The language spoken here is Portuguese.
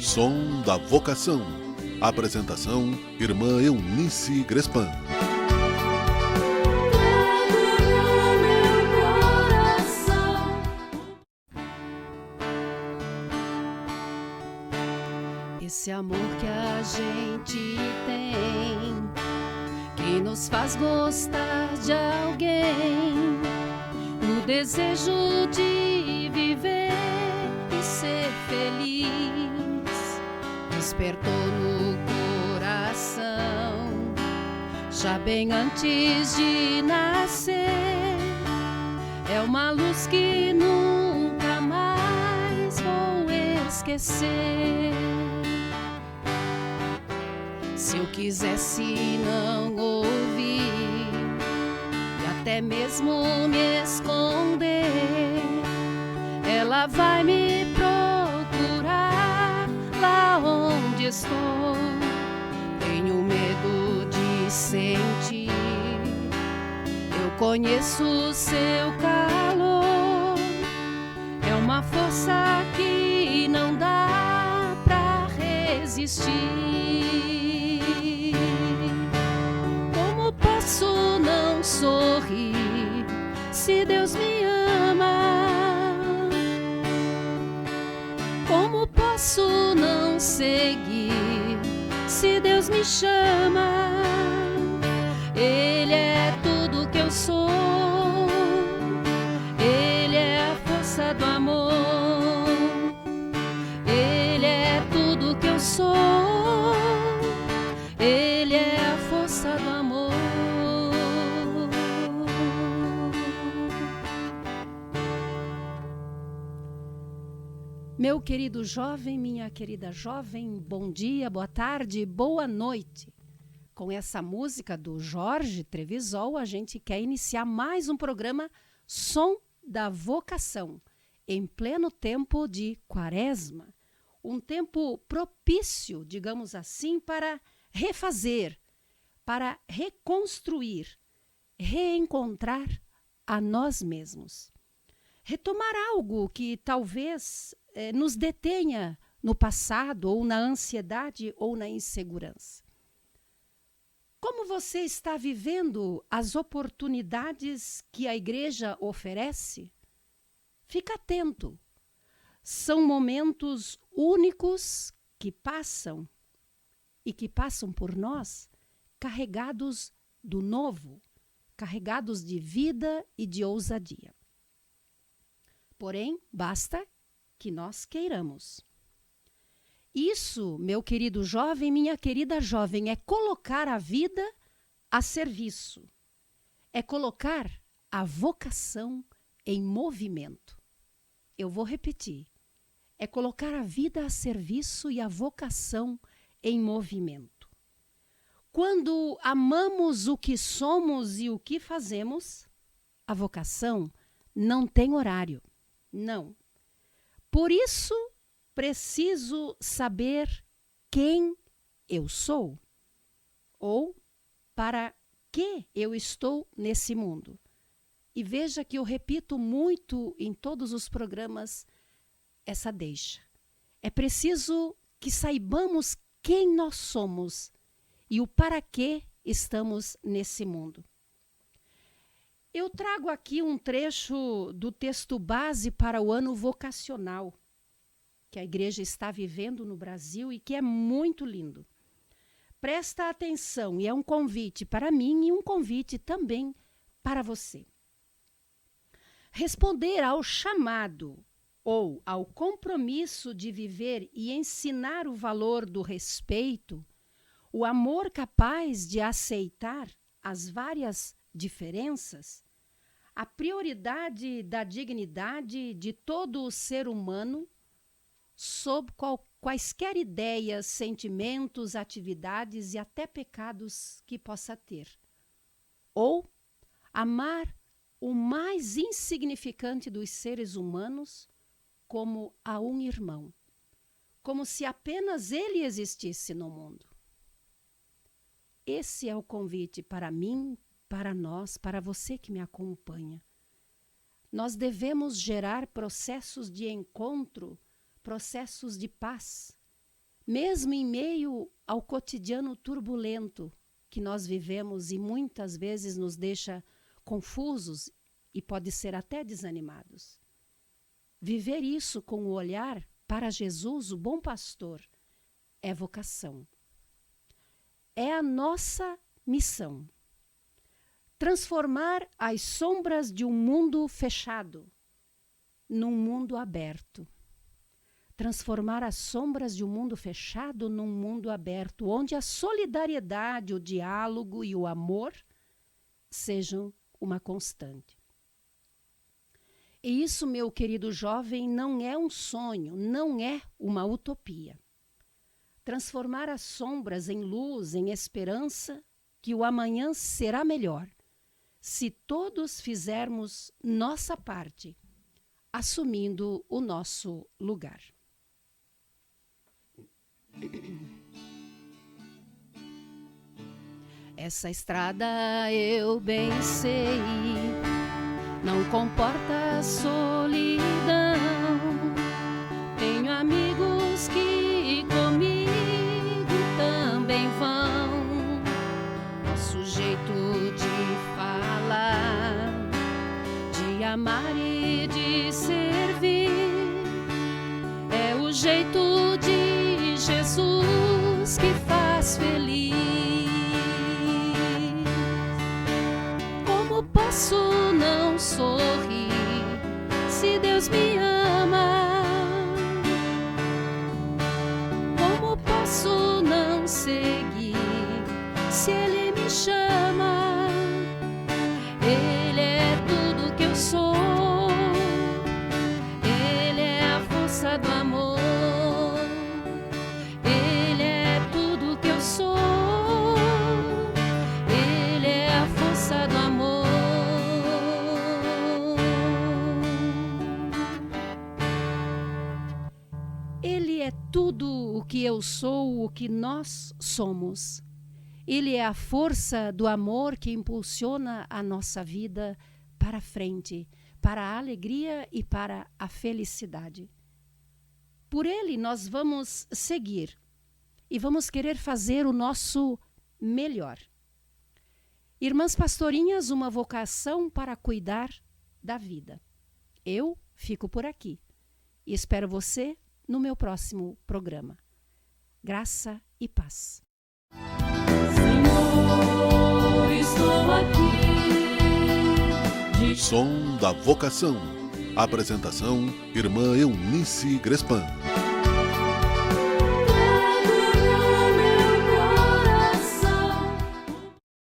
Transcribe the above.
Som da Vocação. Apresentação: Irmã Eunice Grespan. Esse amor que a gente tem, que nos faz gostar de alguém, no desejo de viver e ser feliz, despertou no coração, já bem antes de nascer. É uma luz que nunca mais vou esquecer. Se eu quisesse não ouvir e até mesmo me esconder, ela vai me procurar lá onde estou. Tenho medo de sentir, eu conheço o seu calor. É uma força que não dá pra resistir. Posso não sorrir se Deus me ama? Como posso não seguir se Deus me chama? Ele é tudo que eu sou, Ele é a força do amor, Ele é tudo que eu sou, Ele é a força do amor. Meu querido jovem, minha querida jovem, bom dia, boa tarde, boa noite. Com essa música do Jorge Trevisol, a gente quer iniciar mais um programa Som da Vocação, em pleno tempo de Quaresma. Um tempo propício, digamos assim, para refazer, para reconstruir, reencontrar a nós mesmos. Retomar algo que talvez nos detenha no passado, ou na ansiedade, ou na insegurança. Como você está vivendo as oportunidades que a igreja oferece? Fica atento. São momentos únicos que passam, e que passam por nós, carregados do novo, carregados de vida e de ousadia. Porém, basta que nós queiramos. Isso, meu querido jovem, minha querida jovem, é colocar a vida a serviço. É colocar a vocação em movimento. Eu vou repetir. É colocar a vida a serviço e a vocação em movimento. Quando amamos o que somos e o que fazemos, a vocação não tem horário. Não. Por isso, preciso saber quem eu sou, ou para que eu estou nesse mundo. E veja que eu repito muito em todos os programas essa deixa. É preciso que saibamos quem nós somos e o para que estamos nesse mundo. Eu trago aqui um trecho do texto base para o ano vocacional que a igreja está vivendo no Brasil e que é muito lindo. Presta atenção, e é um convite para mim e um convite também para você. Responder ao chamado ou ao compromisso de viver e ensinar o valor do respeito, o amor capaz de aceitar as várias diferenças, a prioridade da dignidade de todo o ser humano, sob quaisquer ideias, sentimentos, atividades e até pecados que possa ter. Ou amar o mais insignificante dos seres humanos como a um irmão, como se apenas ele existisse no mundo. Esse é o convite para mim, para nós, para você que me acompanha. Nós devemos gerar processos de encontro, processos de paz, Mesmo em meio ao cotidiano turbulento que nós vivemos e muitas vezes nos deixa confusos e pode ser até desanimados. Viver isso com o olhar para Jesus, o bom pastor, é vocação. É a nossa missão. Transformar as sombras de um mundo fechado num mundo aberto. Transformar as sombras de um mundo fechado num mundo aberto, onde a solidariedade, o diálogo e o amor sejam uma constante. E isso, meu querido jovem, não é um sonho, não é uma utopia. Transformar as sombras em luz, em esperança, que o amanhã será melhor, se todos fizermos nossa parte, assumindo o nosso lugar. Essa estrada eu bem sei, não comporta solidão. Tenho amigos que comigo também vão. Nosso jeito de falar, de amar e de servir, é o jeito de Jesus que faz feliz. Como posso não sorrir se Deus me ama? Como posso não seguir se Ele me chama? Ele é tudo que eu sou, Ele é a força do amor. Ele é tudo que eu sou, Ele é a força do amor. Ele é tudo o que eu sou, o que nós somos. Ele é a força do amor que impulsiona a nossa vida para frente, para a alegria e para a felicidade. Por Ele nós vamos seguir e vamos querer fazer o nosso melhor. Irmãs Pastorinhas, uma vocação para cuidar da vida. Eu fico por aqui e espero você no meu próximo programa. Graça e paz. Senhor, estou aqui. Som da Vocação. Apresentação: Irmã Eunice Grespan.